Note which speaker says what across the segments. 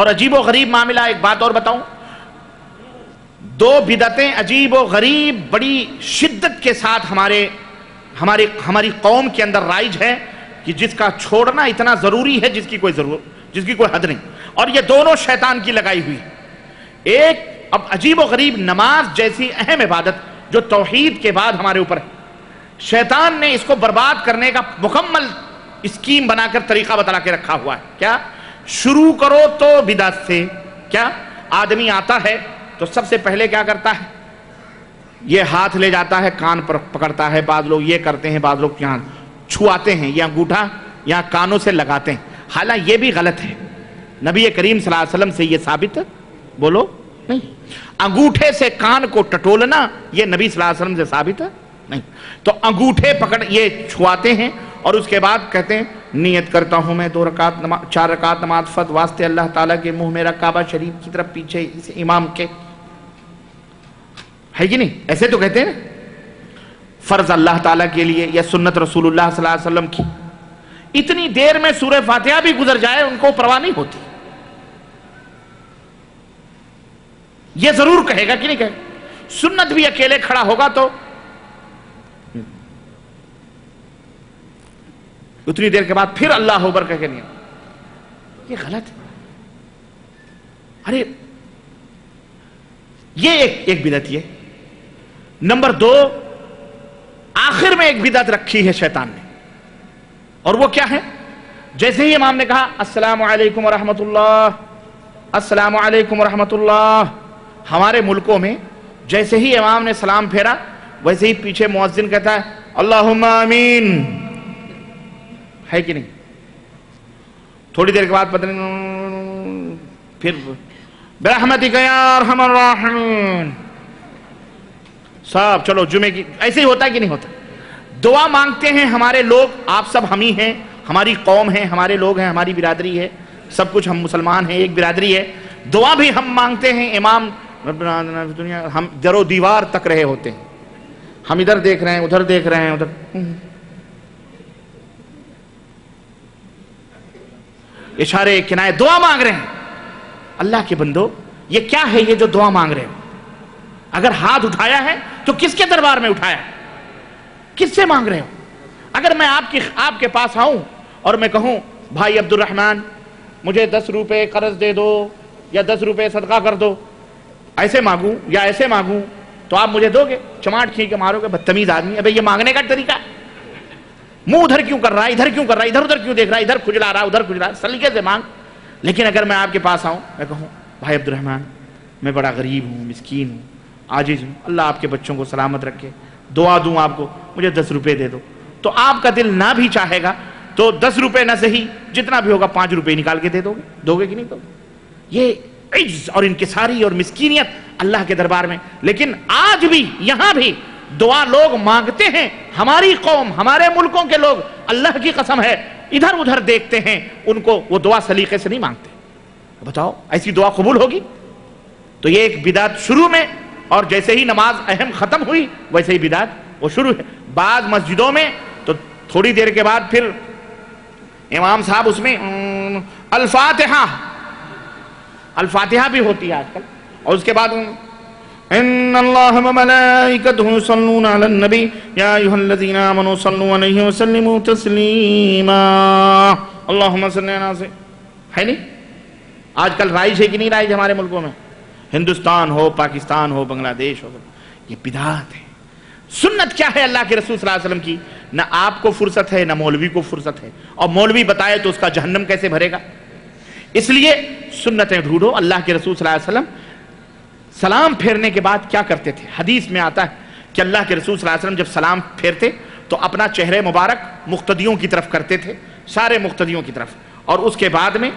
Speaker 1: اور عجیب و غریب معاملہ، ایک بات اور بتاؤں، دو بدعتیں عجیب و غریب بڑی شدت کے ساتھ ہماری قوم کے اندر رائج ہے کہ جس کا چھوڑنا اتنا ضروری ہے جس کی کوئی حد نہیں، اور یہ دونوں شیطان کی لگائی ہوئی. ایک اب عجیب و غریب نماز جیسی اہم عبادت جو توحید کے بعد ہمارے اوپر ہے، شیطان نے اس کو برباد کرنے کا مکمل اسکیم بنا کر طریقہ بتلا کے رکھا ہوا ہے. کیا؟ شروع کرو تو بدعت سے. کیا؟ آدمی آتا ہے تو سب سے پہلے کیا کرتا ہے؟ یہ ہاتھ لے جاتا ہے، کان پر پکڑتا ہے، بعض لوگ یہ کرتے ہیں، بعض لوگ یہاں چھواتے ہیں، یا انگوٹھا یا کانوں سے لگاتے ہیں. حالانکہ یہ بھی غلط ہے. نبی کریم صلی اللہ علیہ وسلم سے یہ ثابت بولو نہیں. انگوٹھے سے کان کو ٹٹولنا یہ نبی صلی اللہ علیہ وسلم سے ثابت نہیں. تو انگوٹھے پکڑ یہ چھواتے ہیں اور اس کے بعد کہتے ہیں نیت کرتا ہوں میں 4 رکعت نماز فرض واسطے اللہ تعالیٰ کے منہ میرا کعبہ شریف کی طرف پیچھے اس امام کے، ہے کہ نہیں؟ ایسے تو کہتے ہیں فرض اللہ تعالیٰ کے لیے یا سنت رسول اللہ صلی اللہ علیہ وسلم کی. اتنی دیر میں سورہ فاتحہ بھی گزر جائے ان کو پرواہ نہیں ہوتی. یہ ضرور کہے گا کہ نہیں کہے گا. سنت بھی اکیلے کھڑا ہوگا تو اتنی دیر کے بعد پھر اللہ اکبر کہہ کے نہیں. یہ غلط ہے. ارے یہ ایک بدعت. یہ نمبر 2، آخر میں ایک بدعت رکھی ہے شیطان نے، اور وہ کیا ہے؟ جیسے ہی امام نے کہا السلام علیکم ورحمۃ اللہ، السلام علیکم ورحمۃ اللہ، ہمارے ملکوں میں جیسے ہی امام نے سلام پھیرا ویسے ہی پیچھے مؤذن کہتا ہے اللہم آمین، ہے کہ نہیں؟ تھوڑی دیر کے بعد پتہ نہیں پھر برحمتک یا ارحم الراحمین. صاحب چلو جمعے کی ایسے ہی ہوتا ہے کہ نہیں ہوتا؟ دعا مانگتے ہیں ہمارے لوگ، آپ سب ہم ہی ہیں، ہماری قوم ہے، ہمارے لوگ ہیں، ہماری برادری ہے، سب کچھ ہم مسلمان ہیں، ایک برادری ہے. دعا بھی ہم مانگتے ہیں. امام دنیا ہم در و دیوار تک رہے ہوتے ہیں، ہم ادھر دیکھ رہے ہیں، ادھر دیکھ رہے ہیں، ادھر اشارے کنائے دعا مانگ رہے ہیں. اللہ کے بندو یہ کیا ہے یہ جو دعا مانگ رہے ہو؟ اگر ہاتھ اٹھایا ہے تو کس کے دربار میں اٹھایا ہے؟ کس سے مانگ رہے ہو؟ اگر میں آپ کے پاس آؤں اور میں کہوں بھائی عبد الرحمن مجھے 10 روپے قرض دے دو یا 10 روپے صدقہ کر دو، ایسے مانگوں یا ایسے مانگوں تو آپ مجھے دو گے؟ چماٹ کھینچ کے مارو گے بدتمیز آدمی. ابے یہ مانگنے کا طریقہ ہے؟ منہ ادھر کیوں کر رہا ہے، ادھر کیوں کر رہا ہے، ادھر ادھر کیوں دیکھ رہا ہے، ادھر کھجلا رہا ہے، ادھر کھجلا رہا ہے، سلیقے سے مانگ. لیکن اگر میں آپ کے پاس آؤں، میں کہوں بھائی عبد الرحمن میں بڑا غریب ہوں، مسکین ہوں، عاجز ہوں، اللہ آپ کے بچوں کو سلامت رکھے، دعا دوں آپ کو، مجھے 10 روپے دے دو، تو آپ کا دل نہ بھی چاہے گا تو 10 روپے نہ صحیح جتنا بھی ہوگا 5 روپے نکال کے دے دو گے کہ نہیں دو گے؟ یہ عجز اور انکساری اور مسکینیت اللہ کے دربار میں. لیکن آج بھی یہاں بھی دعا لوگ مانگتے ہیں، ہماری قوم، ہمارے ملکوں کے لوگ اللہ کی قسم ہے ادھر ادھر دیکھتے ہیں، ان کو وہ دعا سلیقے سے نہیں مانگتے. بتاؤ ایسی دعا قبول ہوگی؟ تو یہ ایک بدعت شروع میں، اور جیسے ہی نماز اہم ختم ہوئی ویسے ہی بدعت وہ شروع ہے. بعض مسجدوں میں تو تھوڑی دیر کے بعد پھر امام صاحب اس میں الفاتحہ بھی ہوتی ہے آج کل، اور اس کے بعد ان اللہ وملائکتہ یصلون علی النبی یا ایھا الذین آمنوا صلوا علیہ وسلموا تسلیما اللہم صلی علی سے، ہے نہیں؟ آج کل رائج ہے کہ نہیں رائج ہمارے ملکوں میں؟ ہندوستان ہو، پاکستان ہو، بنگلہ دیش ہو، یہ بدعت ہے. سنت کیا ہے اللہ کے رسول صلی اللہ علیہ وسلم کی؟ نہ آپ کو فرصت ہے نہ مولوی کو فرصت ہے، اور مولوی بتائے تو اس کا جہنم کیسے بھرے گا؟ اس لیے سنتیں ڈھونڈو. اللہ کے رسول صلی اللہ علیہ وسلم سلام پھیرنے کے بعد کیا کرتے تھے؟ حدیث میں آتا ہے کہ اللہ کے رسول صلی اللہ علیہ وسلم جب سلام پھیرتے تو اپنا چہرے مبارک مقتدیوں کی طرف کرتے تھے، سارے مقتدیوں کی طرف، اور اس کے بعد میں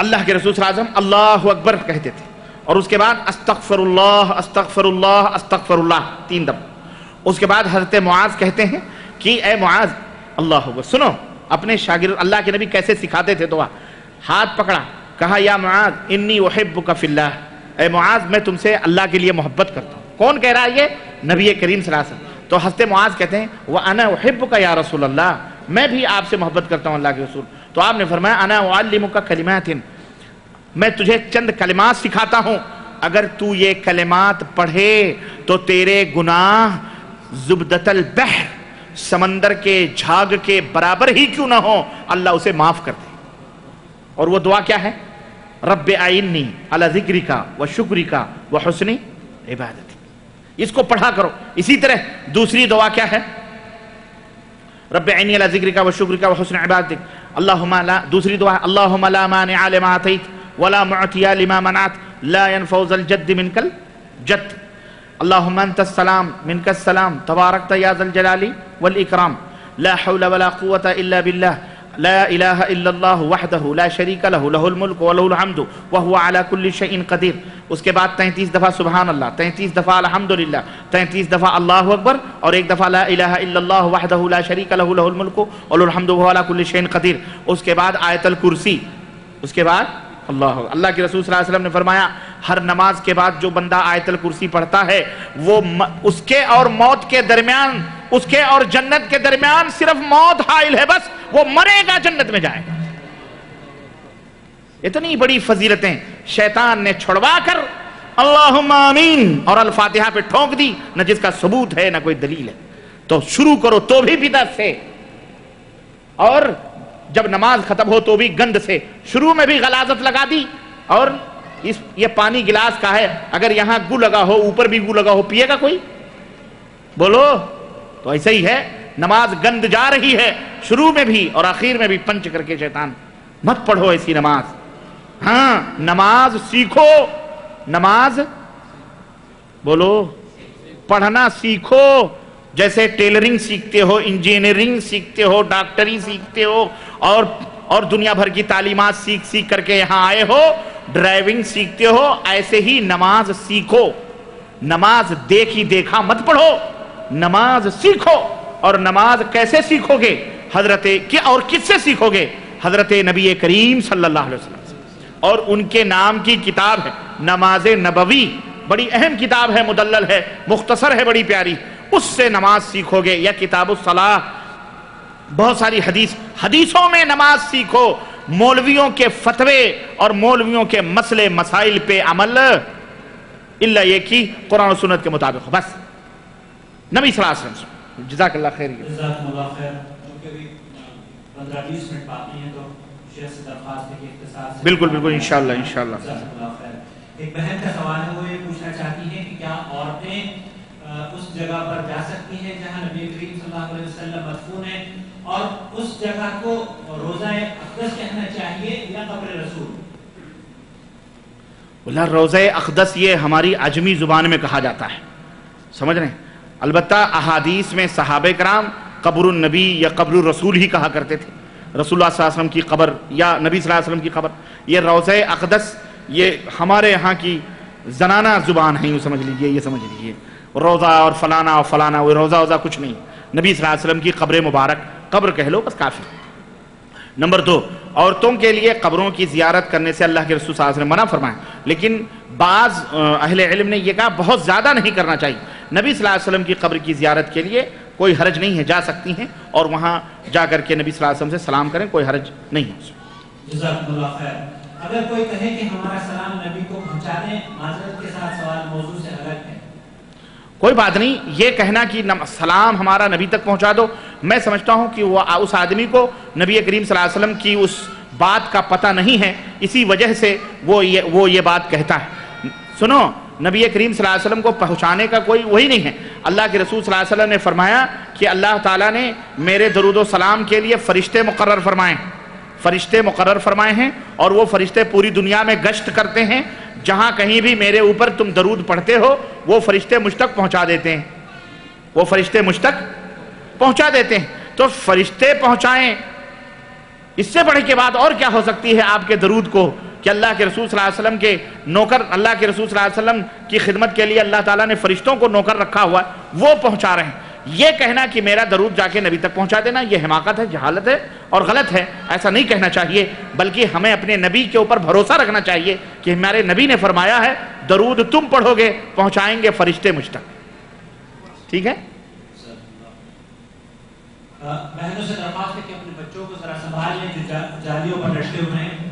Speaker 1: اللہ کے رسول صلی اللہ علیہ وسلم اللہ اکبر کہتے تھے، اور اس کے بعد استغفر اللہ استغفر اللہ استغفر اللہ 3 دفعہ. اس کے بعد حضرت معاذ کہتے ہیں کہ اے معاذ اللہ اکبر. سنو اپنے شاگرد اللہ کے نبی کیسے سکھاتے تھے دعا. ہاتھ پکڑا، کہا یا معاذ انی احبک فی اللہ، اے معاذ میں تم سے اللہ کے لیے محبت کرتا ہوں. کون کہہ رہا ہے یہ؟ نبی کریم صلی اللہ علیہ وسلم. تو حضرت معاذ کہتے ہیں وَأَنَا أُحِبُّكَ یا رسول اللہ، میں بھی آپ سے محبت کرتا ہوں اللہ کے رسول. تو آپ نے فرمایا انا اعلمک کلمات میں تجھے چند کلمات سکھاتا ہوں، اگر تو یہ کلمات پڑھے تو تیرے گناہ زبدۃ البحر، سمندر کے جھاگ کے برابر ہی کیوں نہ ہو، اللہ اسے معاف کر دے۔ اور وہ دعا کیا ہے؟ رب اعنی علی ذکرک و شکرک و حسن عبادتی۔ اس کو پڑھا کرو۔ اسی طرح دوسری دعا کیا ہے؟ رب اعنی علی ذکرک و شکرک و حسن عبادتک، اللہم لا، دوسری دعا ہے اللہم لا مانع لما اعطیت ولا معطی لما منعت لا ينفع ذا الجد منک الجد، اللہم انت السلام منک السلام تبارکت یا ذا الجلال والاکرام، لا حول ولا قوة الا باللہ، لا الہ الا اللہ وحدہ لا شریک لہ، لہ الملک و لہ الحمد وہو علی کل شیء قدیر۔ اس کے بعد 33 دفعہ سبحان اللہ، 33 دفعہ الحمدللہ، 33 دفعہ اللہ اکبر، اور ایک دفعہ لا الہ الا اللہ وحدہ لا شریک لہ، لہ الملک و لہ الحمد وہو علی کل شیء قدیر۔ اس کے بعد آیت الکرسی، اس کے بعد اللہ کے رسول صلی اللہ علیہ وسلم نے فرمایا ہر نماز کے بعد جو بندہ آیت الکرسی پڑھتا ہے وہ اس کے اور موت کے درمیان، اس کے اور جنت کے درمیان صرف موت حائل ہے، بس وہ مرے گا جنت میں جائے گا۔ اتنی بڑی فضیلتیں شیطان نے چھڑوا کر اللہم آمین اور الفاتحہ پہ ٹھونک دی، نہ جس کا ثبوت ہے نہ کوئی دلیل ہے۔ تو شروع کرو تو بھی بدعت سے، اور جب نماز ختم ہو تو بھی گند سے، شروع میں بھی غلاظت لگا دی، اور یہ پانی گلاس کا ہے، اگر یہاں گو لگا ہو اوپر بھی گو لگا ہو، پیے گا کوئی؟ بولو۔ تو ایسا ہی ہے، نماز گند جا رہی ہے، شروع میں بھی اور آخر میں بھی پنچ کر کے شیطان، مت پڑھو ایسی نماز۔ ہاں نماز سیکھو، نماز بولو پڑھنا سیکھو، جیسے ٹیلرنگ سیکھتے ہو، انجینئرنگ سیکھتے ہو، ڈاکٹری سیکھتے ہو، اور دنیا بھر کی تعلیمات سیکھ کر کے یہاں آئے ہو، ڈرائیونگ سیکھتے ہو، ایسے ہی نماز سیکھو۔ نماز دیکھی دیکھا مت پڑھو، نماز سیکھو۔ اور نماز کیسے سیکھو گے؟ اور کس سے سیکھو گے؟ حضرت نبی کریم صلی اللہ علیہ وسلم سے، اور ان کے نام کی کتاب ہے نماز نبوی، بڑی اہم کتاب ہے، مدلل ہے، مختصر ہے، بڑی پیاری، اس سے نماز سیکھو گے۔ یا کتاب الصلاح، بہت ساری حدیثوں میں نماز سیکھو۔ مولویوں کے فتوے اور مولویوں کے مسئلے مسائل پہ عمل الا یہ کی قرآن و سنت کے مطابق، بس نبی صلی اللہ علیہ وسلم۔ جزاک اللہ خیر۔
Speaker 2: جزاکم اللہ خیر۔ کیونکہ بھی 15-20 منٹ باقی ہیں تو شیخ سے درخواست ہے کہ اختصار سے۔
Speaker 1: بالکل بالکل، انشاءاللہ انشاءاللہ۔
Speaker 2: جزاکم اللہ خیر۔ ایک بہن کا سوال ہے، وہ یہ پوچھنا چاہتی ہیں کہ کیا عورتیں اس جگہ پر جا سکتی ہیں جہاں نبی کریم صلی اللہ علیہ وسلم مدفون ہیں، اور اس جگہ کو روضہ اقدس کہنا چاہیے یا قبر رسول؟
Speaker 1: اللہ، روضہ اقدس یہ ہماری عجمی زبان میں کہا جاتا ہے، سمجھ رہے ہیں؟ البتہ احادیث میں صحابہ کرام قبر النبی یا قبر الرسول ہی کہا کرتے تھے، رسول اللہ صلی اللہ علیہ وسلم کی قبر یا نبی صلی اللہ علیہ وسلم کی قبر۔ یہ روضہ اقدس یہ ہمارے یہاں کی زنانہ زبان ہے، یوں سمجھ لیجئے، یہ سمجھ لیجئے روضہ اور فلانا اور فلانا، وہ روضہ کچھ نہیں، نبی صلی اللہ علیہ وسلم کی قبر مبارک، قبر کہہ لو بس کافی۔ نمبر 2، عورتوں کے لیے قبروں کی زیارت کرنے سے اللہ کے رسول صلی اللہ علیہ وسلم منع فرمائے، لیکن بعض اہل علم نے یہ کہا بہت زیادہ نہیں کرنا چاہیے۔ نبی صلی اللہ علیہ وسلم کی قبر کی زیارت کے لیے کوئی حرج نہیں ہے، جا سکتی ہیں اور وہاں جا کر کے نبی صلی اللہ علیہ وسلم سے سلام کریں، کوئی حرج نہیں ہے۔
Speaker 2: جزاکم اللہ خیر۔ اگر کوئی کہے کہ ہمارا سلام نبی کو پہنچا دیں، معذرت کے ساتھ سوال موضوع سے الگ ہے،
Speaker 1: کوئی بات نہیں، یہ کہنا کہ سلام ہمارا نبی تک پہنچا دو، میں سمجھتا ہوں کہ وہ اس آدمی کو نبی کریم صلی اللہ علیہ وسلم کی اس بات کا پتہ نہیں ہے، اسی وجہ سے وہ یہ بات کہتا ہے۔ سنو، نبی کریم صلی اللہ علیہ وسلم کو پہنچانے کا کوئی وہی نہیں ہے۔ اللہ کے رسول صلی اللہ علیہ وسلم نے فرمایا کہ اللہ تعالیٰ نے میرے درود و سلام کے لیے فرشتے مقرر فرمائے ہیں، اور وہ فرشتے پوری دنیا میں گشت کرتے ہیں، جہاں کہیں بھی میرے اوپر تم درود پڑھتے ہو وہ فرشتے مجھ تک پہنچا دیتے ہیں، تو فرشتے پہنچائیں، اس سے بڑھ کے بات اور کیا ہو سکتی ہے آپ کے درود کو، کہ اللہ کے رسول صلی اللہ علیہ وسلم کے نوکر، اللہ کے رسول صلی اللہ علیہ وسلم کی خدمت کے لیے اللہ تعالیٰ نے فرشتوں کو نوکر رکھا ہوا ہے، وہ پہنچا رہے ہیں۔ یہ کہنا کہ میرا درود جا کے نبی تک پہنچا دینا، یہ حماقت ہے، جہالت ہے اور غلط ہے، ایسا نہیں کہنا چاہیے، بلکہ ہمیں اپنے نبی کے اوپر بھروسہ رکھنا چاہیے کہ ہمارے نبی نے فرمایا ہے درود تم پڑھو گے پہنچائیں گے فرشتے مجھ تک۔ ٹھیک ہے؟
Speaker 2: بہنوں سے درخواست ہے کہ اپنے بچوں کو ذرا سنبھال لیں جو جالیوں پر لٹکے ہوئے ہیں،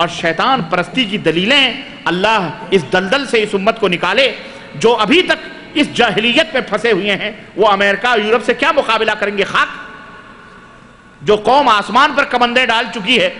Speaker 1: اور شیطان پرستی کی دلیلیں اللہ اس دلدل سے اس امت کو نکالے جو ابھی تک اس جاہلیت میں پھنسے ہوئے ہیں. وہ امریکہ اور یورپ سے کیا مقابلہ کریں گے؟ خاک. جو قوم آسمان پر کمندیں ڈال چکی ہے